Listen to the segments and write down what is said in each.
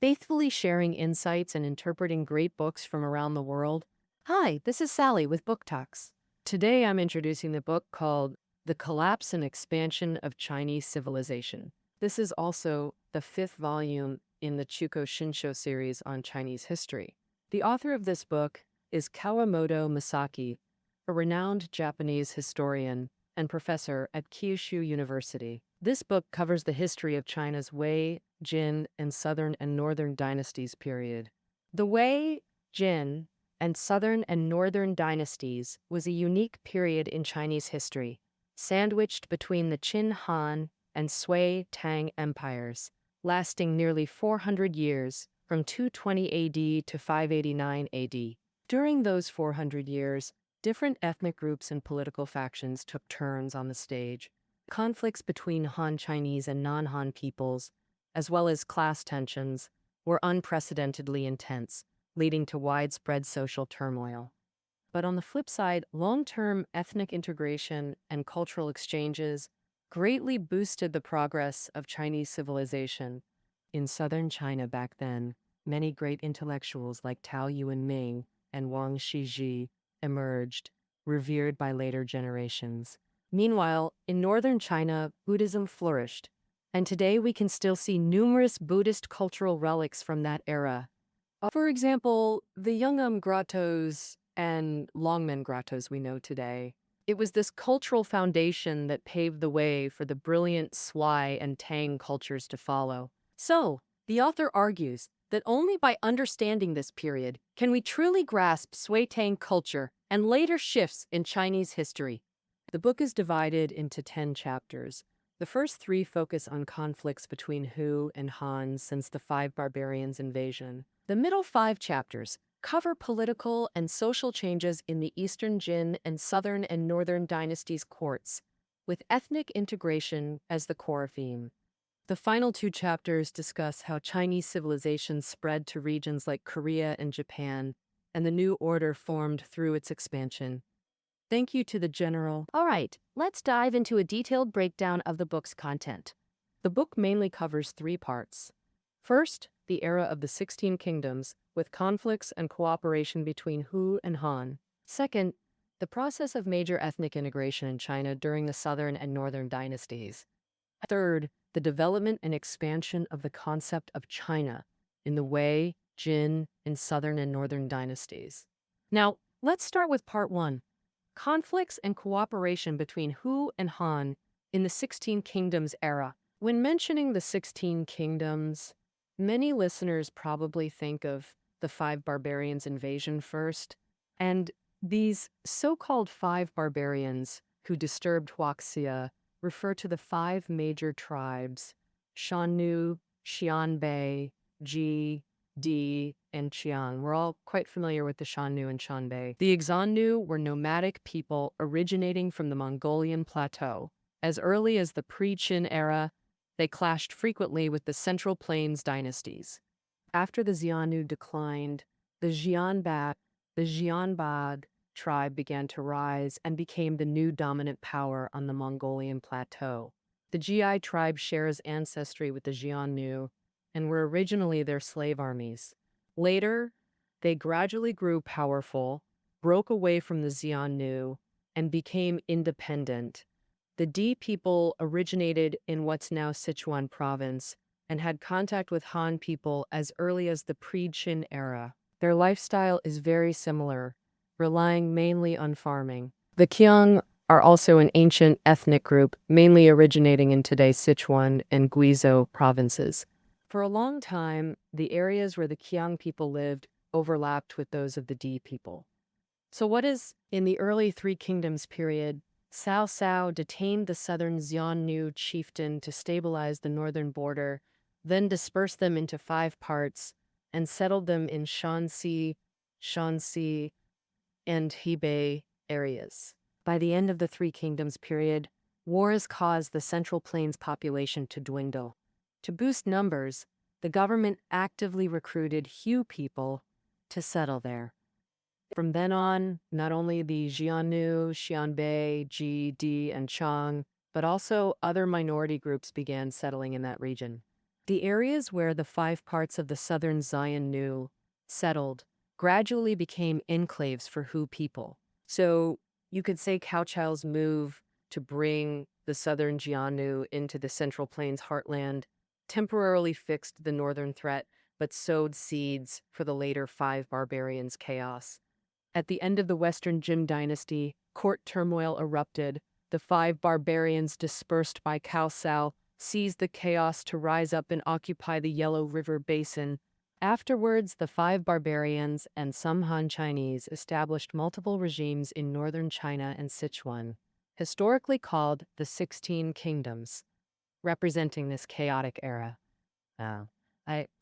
faithfully sharing insights and interpreting great books from around the world. Hi, this is Sally with Book Talks. Today I'm introducing the book called The Collapse and Expansion of Chinese Civilization. This is also the fifth volume in the Xuanxue series on Chinese history. The author of this book is Kawamoto Masaki, a renowned Japanese historian and professor at Kyushu University. This book covers the history of China's Wei, Jin, and Southern and Northern Dynasties period. The Wei, Jin, and Southern and Northern Dynasties was a unique period in Chinese history, sandwiched between the Qin Han and Sui Tang empires, lasting nearly 400 years, from 220 AD to 589 AD. During those 400 years, different ethnic groups and political factions took turns on the stage. Conflicts between Han Chinese and non-Han peoples, as well as class tensions, were unprecedentedly intense, leading to widespread social turmoil. But on the flip side, long-term ethnic integration and cultural exchanges greatly boosted the progress of Chinese civilization. In southern China back then, many great intellectuals like Tao Yuanming and Wang Shiji emerged, revered by later generations. Meanwhile, in northern China, Buddhism flourished, and today we can still see numerous Buddhist cultural relics from that era. For example, the Yungam grottos and Longmen grottos we know today. It was this cultural foundation that paved the way for the brilliant Sui and Tang cultures to follow. So, the author argues that only by understanding this period can we truly grasp Sui Tang culture and later shifts in Chinese history. The book is divided into 10 chapters. The first 3 focus on conflicts between Hu and Han since the Five Barbarians invasion. The middle 5 chapters cover political and social changes in the Eastern Jin and Southern and Northern Dynasties courts, with ethnic integration as the core theme. The final 2 chapters discuss how Chinese civilization spread to regions like Korea and Japan, and the new order formed through its expansion. Thank you to the general. All right, let's dive into a detailed breakdown of the book's content. The book mainly covers 3 parts. First, the era of the 16 kingdoms, with conflicts and cooperation between Hu and Han. Second, the process of major ethnic integration in China during the Southern and Northern dynasties. Third, the development and expansion of the concept of China in the Wei, Jin, and Southern and Northern dynasties. Now, let's start with part 1. Conflicts and cooperation between Hu and Han in the 16 Kingdoms era. When mentioning the 16 Kingdoms, many listeners probably think of the Five Barbarians invasion first, and these so-called Five Barbarians who disturbed Huaxia refer to the 5 major tribes: Shannu, Xianbei, Ji, Di, and Qiang. We're all quite familiar with the Shannu and Xianbei. The Xuanxue were nomadic people originating from the Mongolian plateau. As early as the pre-Qin era, they clashed frequently with the Central Plains dynasties. After the Xianxue declined, the Xianbad tribe began to rise and became the new dominant power on the Mongolian plateau. The Ji tribe shares ancestry with the Xianxue and were originally their slave armies. Later, they gradually grew powerful, broke away from the Xianxue, and became independent. The Di people originated in what's now Sichuan province and had contact with Han people as early as the pre-Qin era. Their lifestyle is very similar, relying mainly on farming. The Qiang are also an ancient ethnic group, mainly originating in today's Sichuan and Guizhou provinces. For a long time, the areas where the Qiang people lived overlapped with those of the Di people. So in the early Three Kingdoms period, Cao Cao detained the southern Xianxue chieftain to stabilize the northern border, then dispersed them into 5 parts and settled them in Shanxi, and Hebei areas. By the end of the Three Kingdoms period, wars caused the Central Plains population to dwindle. To boost numbers, the government actively recruited Hu people to settle there. From then on, not only the Xianxue, Xianbei, Ji, Di, and Chang, but also other minority groups began settling in that region. The areas where the 5 parts of the southern Xiannu settled gradually became enclaves for Hu people. So you could say Cao Cao's move to bring the southern Jiannu into the Central Plains heartland temporarily fixed the northern threat, but sowed seeds for the later 5 barbarians' chaos. At the end of the Western Jin dynasty, court turmoil erupted. The 5 barbarians dispersed by Cao Cao seized the chaos to rise up and occupy the Yellow River Basin. Afterwards, the 5 barbarians and some Han Chinese established multiple regimes in northern China and Sichuan, historically called the 16 Kingdoms, representing this chaotic era.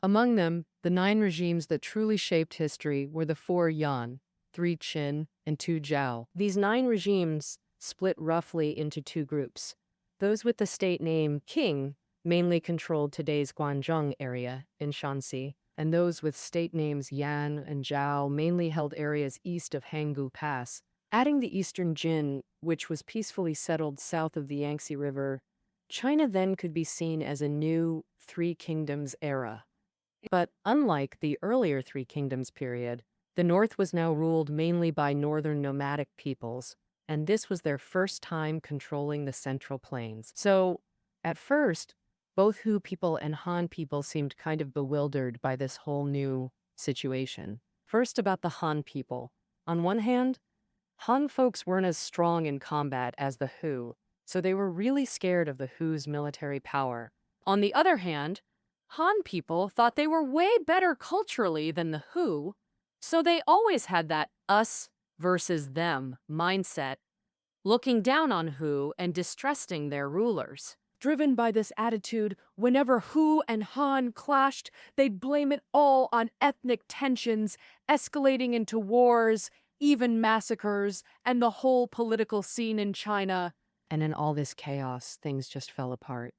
Among them, the 9 regimes that truly shaped history were the 4 Yan, 3 Qin, and 2 Zhao. These 9 regimes split roughly into 2 groups. Those with the state name Qing mainly controlled today's Guangzhou area in Shaanxi, and those with state names Yan and Zhao mainly held areas east of Hanggu Pass. Adding the eastern Jin, which was peacefully settled south of the Yangtze River, China then could be seen as a new 3 Kingdoms era. But unlike the earlier 3 Kingdoms period, the north was now ruled mainly by northern nomadic peoples, and this was their first time controlling the Central Plains. So, at first, both Hu people and Han people seemed kind of bewildered by this whole new situation. First, about the Han people. On one hand, Han folks weren't as strong in combat as the Hu, so they were really scared of the Hu's military power. On the other hand, Han people thought they were way better culturally than the Hu, so they always had that us versus them mindset, looking down on Hu and distrusting their rulers. Driven by this attitude, whenever Hu and Han clashed, they'd blame it all on ethnic tensions, escalating into wars, even massacres, and the whole political scene in China. And in all this chaos, things just fell apart.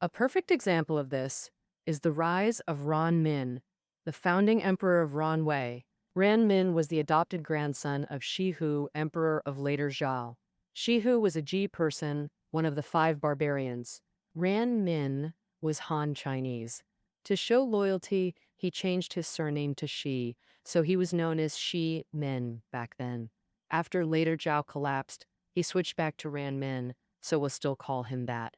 A perfect example of this is the rise of Ran Min, the founding emperor of Ranwei. Ran Min was the adopted grandson of Shi Hu, emperor of later Zhao. Shi Hu was a Ji person, one of the 5 barbarians. Ran Min was Han Chinese. To show loyalty, he changed his surname to Shi, so he was known as Shi Min back then. After later Zhao collapsed, he switched back to Ran Min, so we'll still call him that.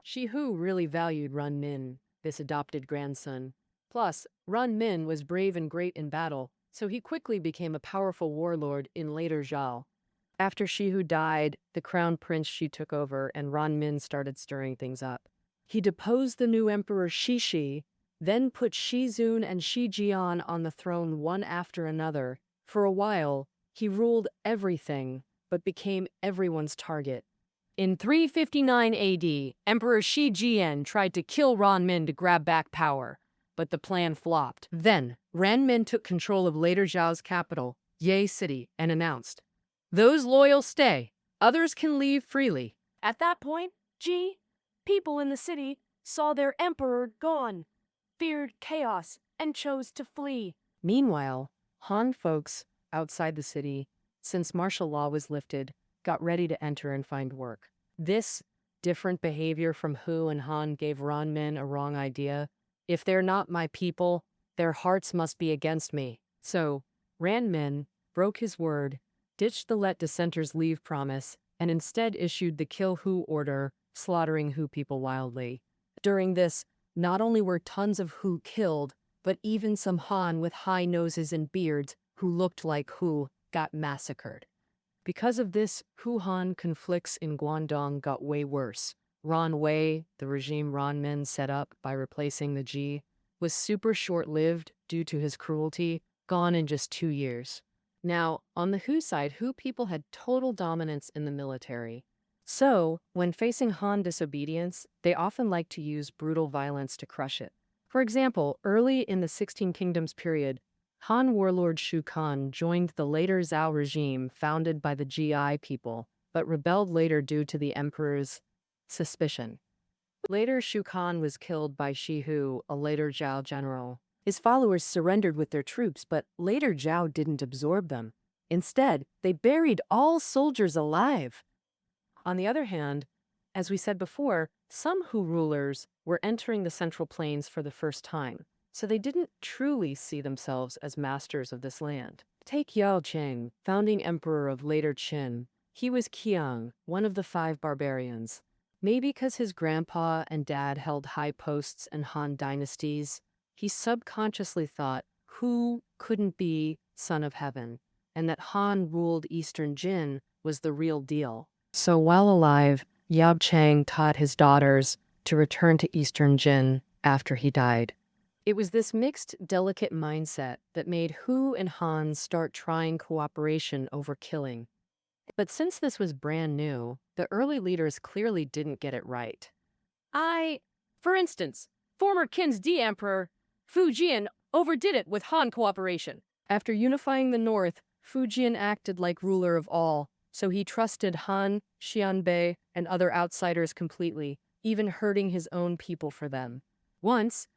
Shi Hu really valued Ran Min, this adopted grandson. Plus, Ran Min was brave and great in battle, so he quickly became a powerful warlord in later Zhao. After Shi Hu died, the crown prince Shi took over and Ran Min started stirring things up. He deposed the new emperor Shi, then put Shi Zun and Shi Jian on the throne one after another. For a while, he ruled everything, but became everyone's target. In 359 AD, Emperor Shi Jian tried to kill Ran Min to grab back power, but the plan flopped. Then, Ran Min took control of later Zhao's capital, Ye City, and announced, "Those loyal stay. Others can leave freely." At that point, people in the city saw their emperor gone, feared chaos, and chose to flee. Meanwhile, Han folks outside the city, since martial law was lifted, got ready to enter and find work. This different behavior from Hu and Han gave Ran Min a wrong idea. If they're not my people, their hearts must be against me. So, Ran Min broke his word, ditched the let dissenters leave promise, and instead issued the kill Hu order, slaughtering Hu people wildly. During this, not only were tons of Hu killed, but even some Han with high noses and beards who looked like Hu got massacred. Because of this, Hu-Han conflicts in Guangdong got way worse. Ranwei, the regime Ran Min set up by replacing the Ji, was super short-lived due to his cruelty, gone in just 2 years. Now, on the Hu side, Hu people had total dominance in the military. So, when facing Han disobedience, they often liked to use brutal violence to crush it. For example, early in the 16 Kingdoms period, Han warlord Shu Kan joined the later Zhao regime founded by the Ji people, but rebelled later due to the emperor's suspicion. Later, Shu Kan was killed by Shi Hu, a later Zhao general. His followers surrendered with their troops, but later Zhao didn't absorb them. Instead, they buried all soldiers alive. On the other hand, as we said before, some Hu rulers were entering the Central Plains for the first time, so they didn't truly see themselves as masters of this land. Take Yao Cheng, founding emperor of later Qin. He was Qiang, one of the 5 barbarians. Maybe because his grandpa and dad held high posts in Han dynasties, he subconsciously thought Hu couldn't be son of heaven, and that Han ruled Eastern Jin was the real deal. So while alive, Yao Cheng taught his daughters to return to Eastern Jin after he died. It was this mixed, delicate mindset that made Hu and Han start trying cooperation over killing. But since this was brand new, the early leaders clearly didn't get it right. For instance, former Qin's D-Emperor Fujian overdid it with Han cooperation. After unifying the north, Fujian acted like ruler of all, so he trusted Han, Xianbei, and other outsiders completely, even hurting his own people for them. Once,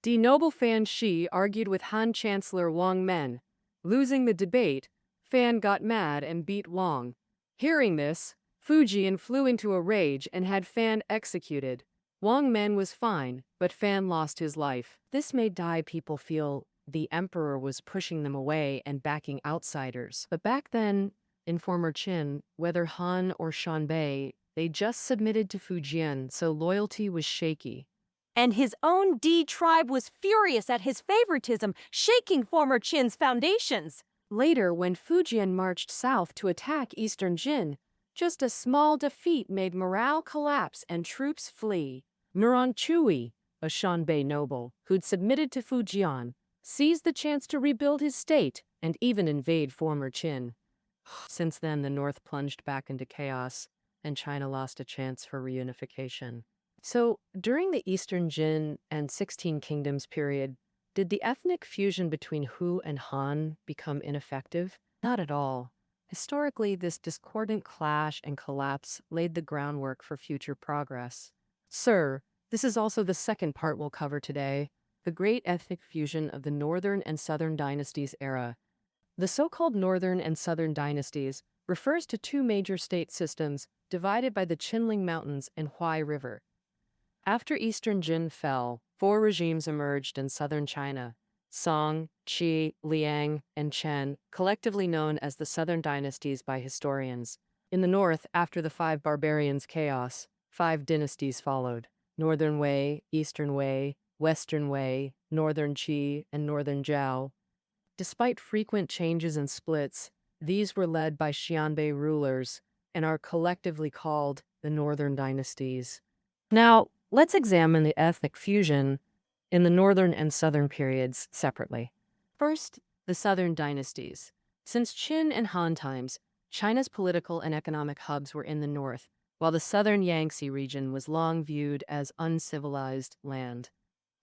D. Noble Fan Shi argued with Han Chancellor Wang Men. Losing the debate, Fan got mad and beat Wang. Hearing this, Fujian flew into a rage and had Fan executed. Wang Men was fine, but Fan lost his life. This made Dai people feel the emperor was pushing them away and backing outsiders. But back then, in former Qin, whether Han or Xianbei, they just submitted to Fujian, so loyalty was shaky. And his own D tribe was furious at his favoritism, shaking former Qin's foundations. Later, when Fujian marched south to attack Eastern Jin, just a small defeat made morale collapse and troops flee. Xuanxue, a Xianbei noble who'd submitted to Fujian, seized the chance to rebuild his state and even invade former Qin. Since then, the north plunged back into chaos, and China lost a chance for reunification. So, during the Eastern Jin and 16 Kingdoms period, did the ethnic fusion between Hu and Han become ineffective? Not at all. Historically, this discordant clash and collapse laid the groundwork for future progress. Sir, this is also the second part we'll cover today, the great ethnic fusion of the Northern and Southern Dynasties era. The so-called Northern and Southern Dynasties refers to 2 major state systems divided by the Qinling Mountains and Huai River. After Eastern Jin fell, 4 regimes emerged in southern China: Song, Qi, Liang, and Chen, collectively known as the Southern Dynasties by historians. In the north, after the 5 barbarians' chaos, 5 dynasties followed: Northern Wei, Eastern Wei, Western Wei, Northern Qi, and Northern Zhao. Despite frequent changes and splits, these were led by Xianbei rulers and are collectively called the Northern Dynasties. Now, let's examine the ethnic fusion in the Northern and Southern periods separately. First, the Southern Dynasties. Since Qin and Han times, China's political and economic hubs were in the north, while the southern Yangtze region was long viewed as uncivilized land.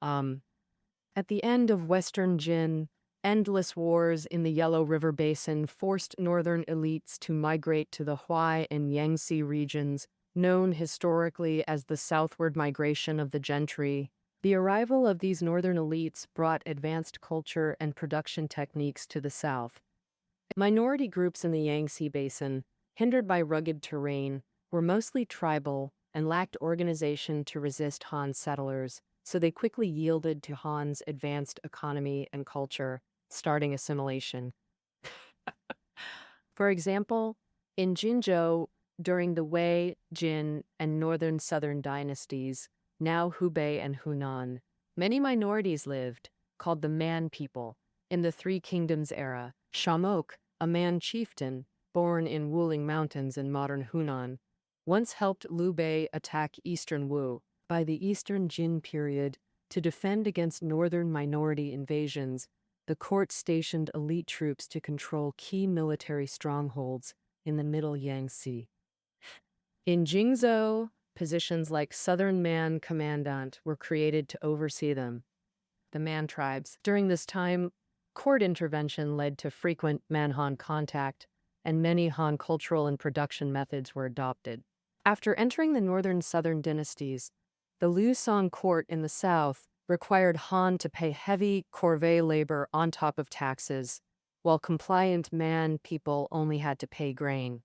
At the end of Western Jin, endless wars in the Yellow River Basin forced northern elites to migrate to the Huai and Yangtze regions, known historically as the southward migration of the gentry. The arrival of these northern elites brought advanced culture and production techniques to the south. Minority groups in the Yangtze Basin, hindered by rugged terrain, were mostly tribal and lacked organization to resist Han settlers, so they quickly yielded to Han's advanced economy and culture, starting assimilation. For example, in Jinzhou, during the Wei, Jin, and Northern Southern dynasties, now Hubei and Hunan, many minorities lived, called the Man people. In the Three Kingdoms era, Shamok, a Man chieftain, born in Wuling Mountains in modern Hunan, once helped Liu Bei attack eastern Wu. By the Eastern Jin period, to defend against northern minority invasions, the court stationed elite troops to control key military strongholds in the Middle Yangtze. In Jingzhou, positions like Southern Man Commandant were created to oversee them. The Man tribes. During this time, court intervention led to frequent Man-Han contact, and many Han cultural and production methods were adopted. After entering the Northern Southern dynasties, the Liu Song court in the south required Han to pay heavy corvée labor on top of taxes, while compliant Man people only had to pay grain.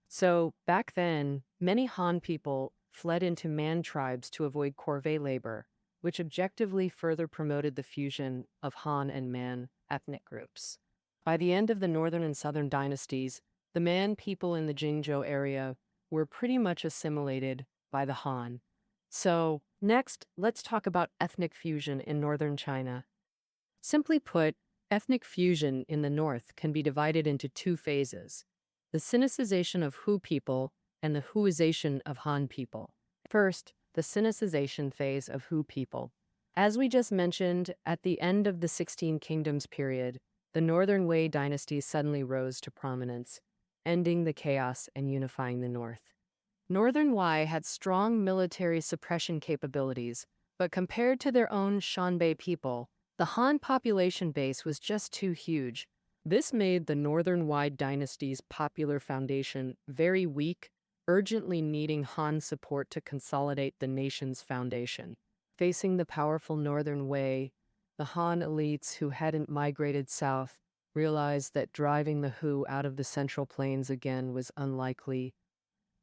So, back then, many Han people fled into man tribes to avoid corvée labor, which objectively further promoted the fusion of Han and Man ethnic groups. By the end of the Northern and Southern dynasties, the Man people in the Jingzhou area were pretty much assimilated by the Han. So, next, let's talk about ethnic fusion in northern China. Simply put, ethnic fusion in the north can be divided into two phases: the Sinicization of Hu people and the Huization of Han people. First, the Sinicization phase of Hu people. As we just mentioned, at the end of the 16 Kingdoms period, the Northern Wei dynasty suddenly rose to prominence, ending the chaos and unifying the north. Northern Wei had strong military suppression capabilities, but compared to their own Shanbei people, the Han population base was just too huge. This made the Northern Wei dynasty's popular foundation very weak, urgently needing Han support to consolidate the nation's foundation. Facing the powerful Northern Wei, the Han elites who hadn't migrated south realized that driving the Hu out of the Central Plains again was unlikely.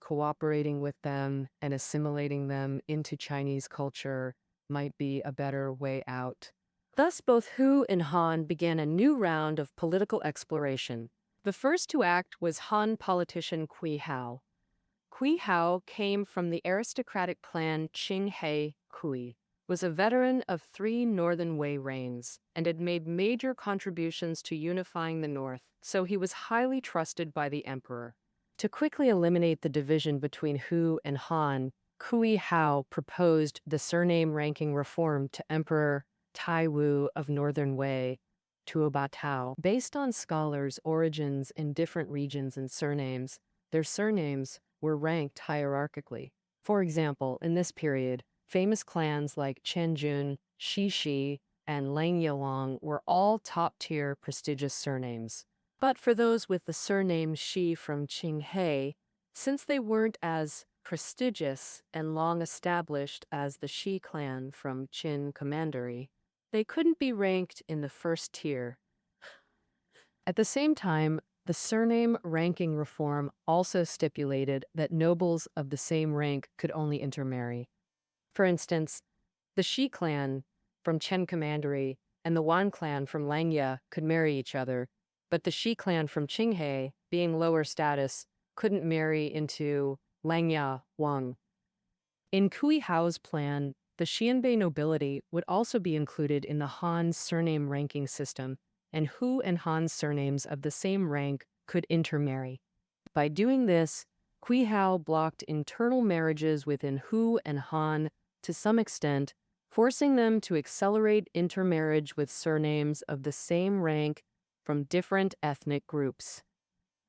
Cooperating with them and assimilating them into Chinese culture might be a better way out. Thus, both Hu and Han began a new round of political exploration. The first to act was Han politician Kui Hao. Kui Hao came from the aristocratic clan Qinghe Kui, was a veteran of 3 Northern Wei reigns, and had made major contributions to unifying the north, so he was highly trusted by the emperor. To quickly eliminate the division between Hu and Han, Kui Hao proposed the surname ranking reform to Emperor Taiwu of Northern Wei, Tuoba Tao. Based on scholars' origins in different regions and surnames, their surnames were ranked hierarchically. For example, in this period, famous clans like Chenjun, Shishi, and Lang Yelong were all top-tier prestigious surnames. But for those with the surname Shi from Qinghe, since they weren't as prestigious and long established as the Shi clan from Qin Commandery, they couldn't be ranked in the first tier. At the same time, the surname ranking reform also stipulated that nobles of the same rank could only intermarry. For instance, the Shi clan from Chen Commandery and the Wan clan from Langya could marry each other, but the Shi clan from Qinghe, being lower status, couldn't marry into Langya Wang. In Kui Hao's plan, the Xianbei nobility would also be included in the Han surname ranking system, and Hu and Han surnames of the same rank could intermarry. By doing this, Kui Hao blocked internal marriages within Hu and Han to some extent, forcing them to accelerate intermarriage with surnames of the same rank from different ethnic groups.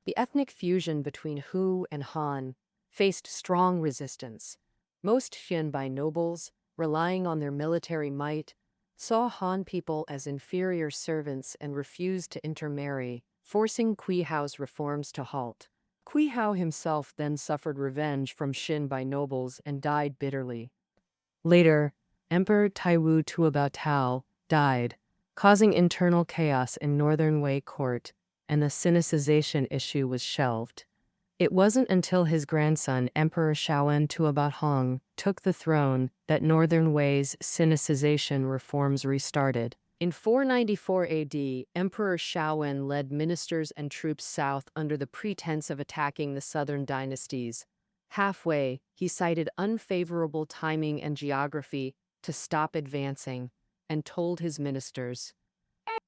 The ethnic fusion between Hu and Han faced strong resistance. Most Xianbei nobles, relying on their military might, saw Han people as inferior servants and refused to intermarry, forcing Kui Hao's reforms to halt. Kui Hao himself then suffered revenge from Xianbei nobles and died bitterly. Later, Emperor Taiwu Tuoba Tao died, causing internal chaos in Northern Wei court, and the Sinicization issue was shelved. It wasn't until his grandson, Emperor Shaowen Tuoba Hong, took the throne that Northern Wei's Sinicization reforms restarted. In 494 AD, Emperor Shaowen led ministers and troops south under the pretense of attacking the southern dynasties. Halfway, he cited unfavorable timing and geography to stop advancing, and told his ministers,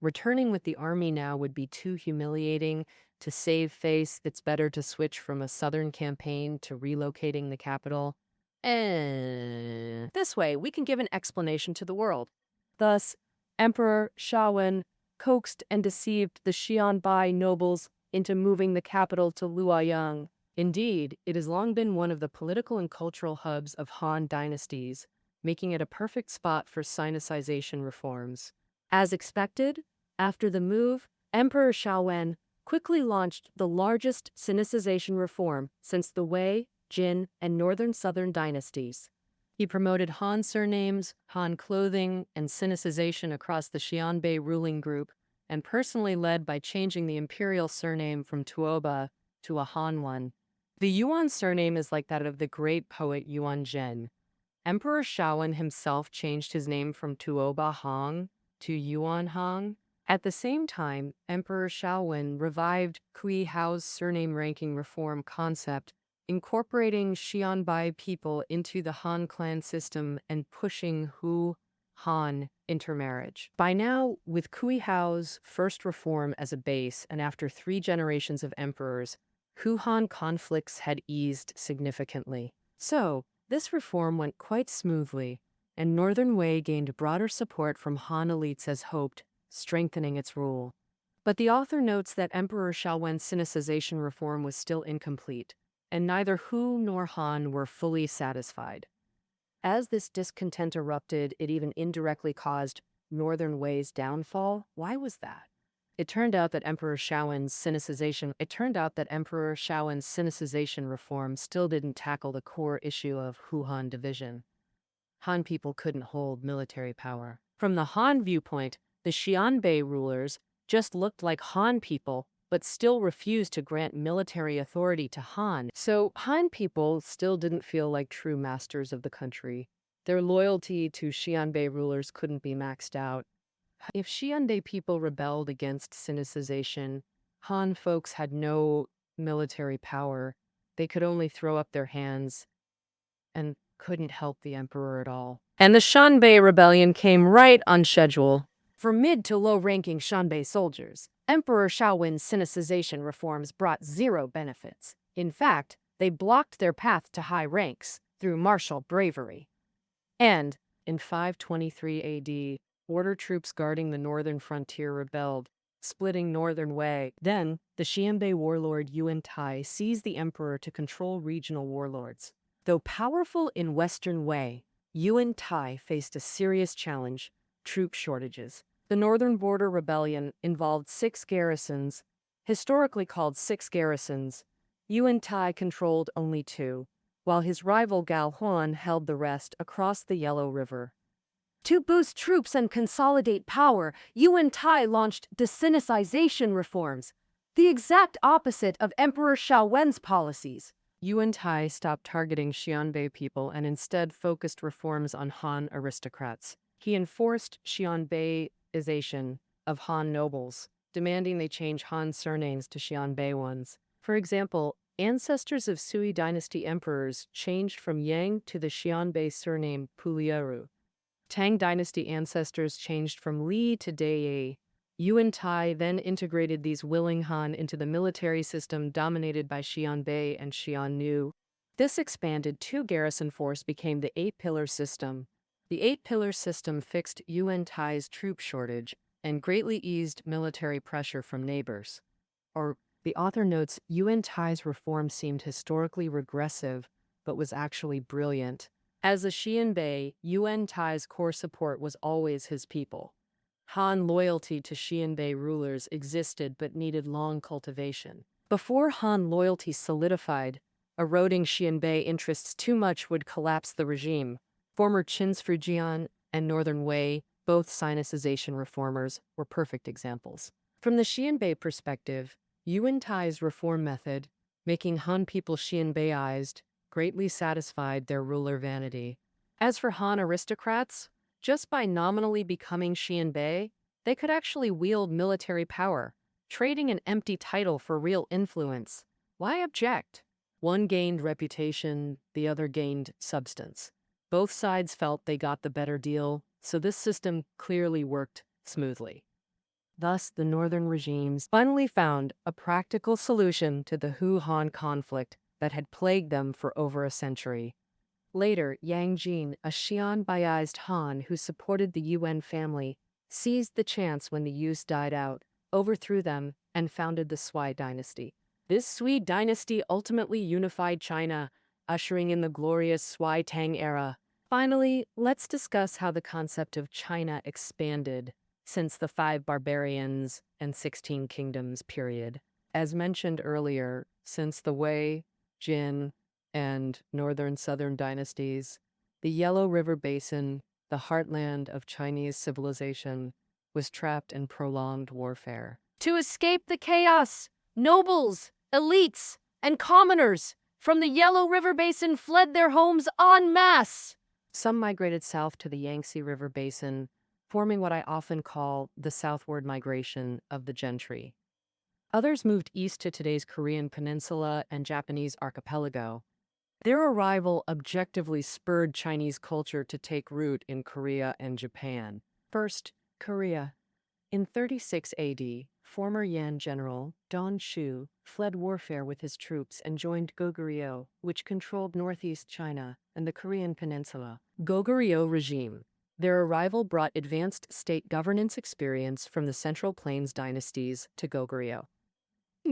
"Returning with the army now would be too humiliating. To save face, it's better to switch from a southern campaign to relocating the capital. This way, we can give an explanation to the world." Thus, Emperor Shaowen coaxed and deceived the Xianbei nobles into moving the capital to Luoyang. Indeed, it has long been one of the political and cultural hubs of Han dynasties, making it a perfect spot for Sinicization reforms. As expected, after the move, Emperor Shaowen quickly launched the largest Sinicization reform since the Wei, Jin, and Northern-Southern dynasties. He promoted Han surnames, Han clothing, and Sinicization across the Xianbei ruling group, and personally led by changing the imperial surname from Tuoba to a Han one. The Yuan surname is like that of the great poet Yuan Zhen. Emperor Shaowen himself changed his name from Tuoba Hong to Yuan Hong. At the same time, Emperor Shaowen revived Kui Hao's surname ranking reform concept, incorporating Xianbai people into the Han clan system and pushing Hu-Han intermarriage. By now, with Kui Hao's first reform as a base and after 3 generations of emperors, Hu-Han conflicts had eased significantly. So, this reform went quite smoothly, and Northern Wei gained broader support from Han elites as hoped, strengthening its rule. But the author notes that Emperor Shaowen's Sinicization reform was still incomplete, and neither Hu nor Han were fully satisfied. As this discontent erupted, it even indirectly caused Northern Wei's downfall. Why was that? It turned out that Emperor Shaowen's Sinicization reform still didn't tackle the core issue of Hu-Han division. Han people couldn't hold military power. From the Han viewpoint, the Xianbei rulers just looked like Han people, but still refused to grant military authority to Han. So Han people still didn't feel like true masters of the country. Their loyalty to Xianbei rulers couldn't be maxed out. If Xianbei people rebelled against Sinicization, Han folks had no military power. They could only throw up their hands and couldn't help the emperor at all. And the Xianbei rebellion came right on schedule. For mid to low-ranking Xianbei soldiers, Emperor Shaowen's Sinicization reforms brought 0 benefits. In fact, they blocked their path to high ranks through martial bravery. And, in 523 AD, border troops guarding the northern frontier rebelled, splitting Northern Wei. Then, the Xianbei warlord Yuan Tai seized the emperor to control regional warlords. Though powerful in Western Wei, Yuan Tai faced a serious challenge: troop shortages. The Northern Border Rebellion involved 6 garrisons, historically called 6 garrisons. Yuan Tai controlled only 2, while his rival Gao Huan held the rest across the Yellow River. To boost troops and consolidate power, Yuan Tai launched de-Sinicization reforms, the exact opposite of Emperor Shaowen's policies. Yuan Tai stopped targeting Xianbei people and instead focused reforms on Han aristocrats. He enforced Xianbeiization of Han nobles, demanding they change Han surnames to Xianbei ones. For example, ancestors of Sui dynasty emperors changed from Yang to the Xianbei surname Pulieru. Tang dynasty ancestors changed from Li to Deye. Yuan Tai then integrated these willing Han into the military system dominated by Xianbei and Xiannu. This expanded 2-garrison force became the 8-pillar system. The 8-pillar system fixed Yuan Tai's troop shortage and greatly eased military pressure from neighbors. The author notes, Yuan Tai's reform seemed historically regressive, but was actually brilliant. As a Xianbei, Yuan Tai's core support was always his people. Han loyalty to Xianbei rulers existed but needed long cultivation. Before Han loyalty solidified, eroding Xianbei interests too much would collapse the regime. Former Qin's Fujian and Northern Wei, both Sinicization reformers, were perfect examples. From the Xianbei perspective, Yuan Tai's reform method, making Han people Xianbeiized, greatly satisfied their ruler vanity. As for Han aristocrats, just by nominally becoming Xianbei, they could actually wield military power, trading an empty title for real influence. Why object? One gained reputation, the other gained substance. Both sides felt they got the better deal, so this system clearly worked smoothly. Thus, the northern regimes finally found a practical solution to the Hu-Han conflict that had plagued them for over a century. Later, Yang Jin, a Xianbeiized Han who supported the Yuan family, seized the chance when the Yus died out, overthrew them, and founded the Sui dynasty. This Sui dynasty ultimately unified China, ushering in the glorious Sui Tang era. Finally, let's discuss how the concept of China expanded since the 5 barbarians and 16 kingdoms period. As mentioned earlier, since the Wei, Jin, and Southern dynasties, the Yellow River Basin, the heartland of Chinese civilization, was trapped in prolonged warfare. To escape the chaos, nobles, elites, and commoners from the Yellow River Basin fled their homes en masse. Some migrated south to the Yangtze River Basin, forming what I often call the southward migration of the gentry. Others moved east to today's Korean peninsula and Japanese archipelago. Their arrival objectively spurred Chinese culture to take root in Korea and Japan. First, Korea. In 36 AD, former Yan general Don Shu fled warfare with his troops and joined Goguryeo, which controlled northeast China and the Korean peninsula. Goguryeo regime. Their arrival brought advanced state governance experience from the Central Plains dynasties to Goguryeo.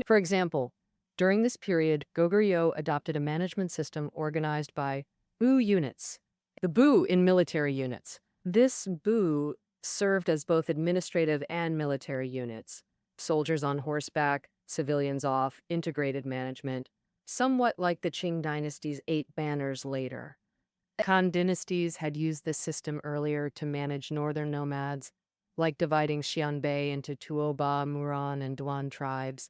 For example, during this period, Goguryeo adopted a management system organized by Bu units. The Bu in military units. This Bu served as both administrative and military units. Soldiers on horseback, civilians off, integrated management, somewhat like the Qing dynasty's 8 banners later. Han dynasties had used this system earlier to manage northern nomads, like dividing Xianbei into Tuoba, Muran, and Duan tribes.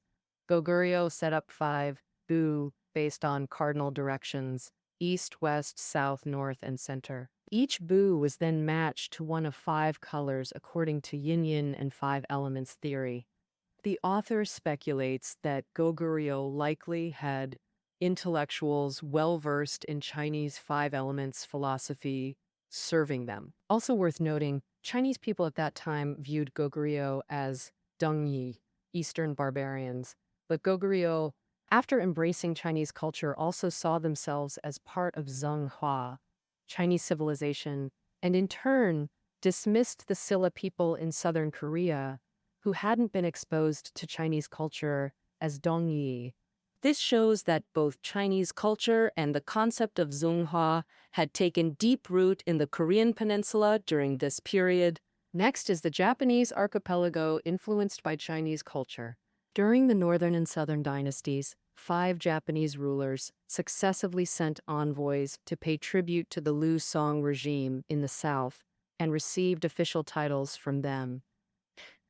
Goguryeo set up 5 Bu based on cardinal directions: east, west, south, north, and center. Each Bu was then matched to one of 5 colors according to yin-yin and 5 elements theory. The author speculates that Goguryeo likely had intellectuals well-versed in Chinese 5 elements philosophy serving them. Also worth noting, Chinese people at that time viewed Goguryeo as Dengyi, Eastern barbarians. But Goguryeo, after embracing Chinese culture, also saw themselves as part of Xuanxue, Chinese civilization, and in turn dismissed the Silla people in southern Korea who hadn't been exposed to Chinese culture as Dongyi. This shows that both Chinese culture and the concept of Xuanxue had taken deep root in the Korean peninsula during this period. Next is the Japanese archipelago influenced by Chinese culture. During the Northern and Southern dynasties, 5 Japanese rulers successively sent envoys to pay tribute to the Liu Song regime in the south and received official titles from them.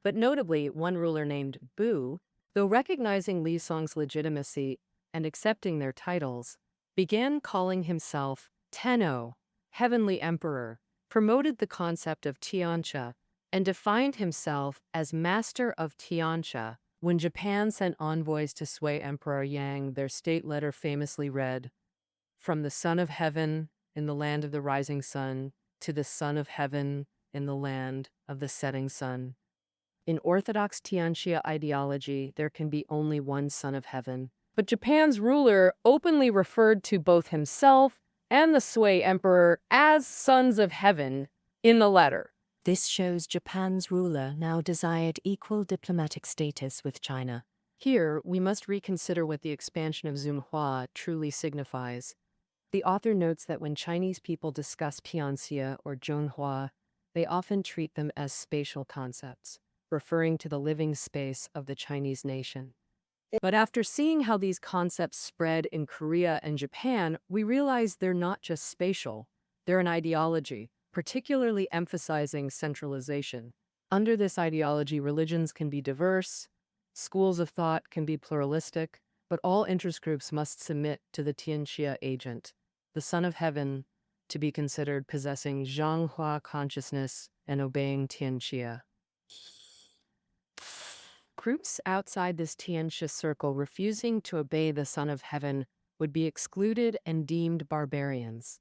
But notably, one ruler named Bu, though recognizing Liu Song's legitimacy and accepting their titles, began calling himself Tenno, Heavenly Emperor, promoted the concept of Tianxia, and defined himself as Master of Tianxia. When Japan sent envoys to sway Emperor Yang, their state letter famously read, "From the Son of Heaven in the land of the rising sun to the Son of Heaven in the land of the setting sun." In Orthodox Tianxia ideology, there can be only one Son of Heaven. But Japan's ruler openly referred to both himself and the Sui Emperor as sons of heaven in the letter. This shows Japan's ruler now desired equal diplomatic status with China. Here, we must reconsider what the expansion of Xuanxue truly signifies. The author notes that when Chinese people discuss Tianxia or Zhonghua, they often treat them as spatial concepts, referring to the living space of the Chinese nation. But after seeing how these concepts spread in Korea and Japan, we realize they're not just spatial, they're an ideology, particularly emphasizing centralization. Under this ideology, religions can be diverse, schools of thought can be pluralistic, but all interest groups must submit to the Tianxia agent, the Son of Heaven, to be considered possessing Zhanghua consciousness and obeying Tianxia. Groups outside this Tianxia circle refusing to obey the Son of Heaven would be excluded and deemed barbarians.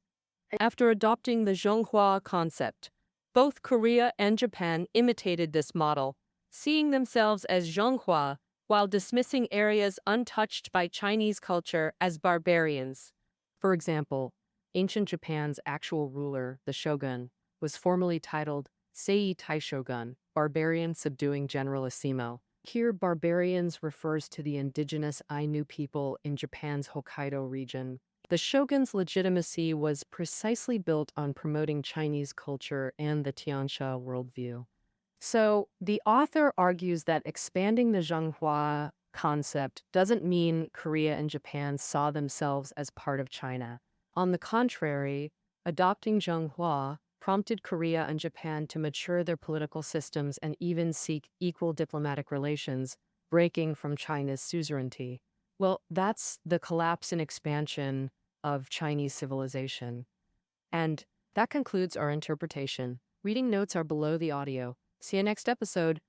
After adopting the Zhonghua concept, both Korea and Japan imitated this model, seeing themselves as Zhonghua while dismissing areas untouched by Chinese culture as barbarians. For example, ancient Japan's actual ruler, the shogun, was formerly titled Sei Taishogun, barbarian subduing generalissimo. Here, barbarians refers to the indigenous Ainu people in Japan's Hokkaido region. The shogun's legitimacy was precisely built on promoting Chinese culture and the Tianxia worldview. So, the author argues that expanding the Zhanghua concept doesn't mean Korea and Japan saw themselves as part of China. On the contrary, adopting Zhanghua prompted Korea and Japan to mature their political systems and even seek equal diplomatic relations, breaking from China's suzerainty. Well, that's the collapse and expansion of Chinese civilization. And that concludes our interpretation. Reading notes are below the audio. See you next episode.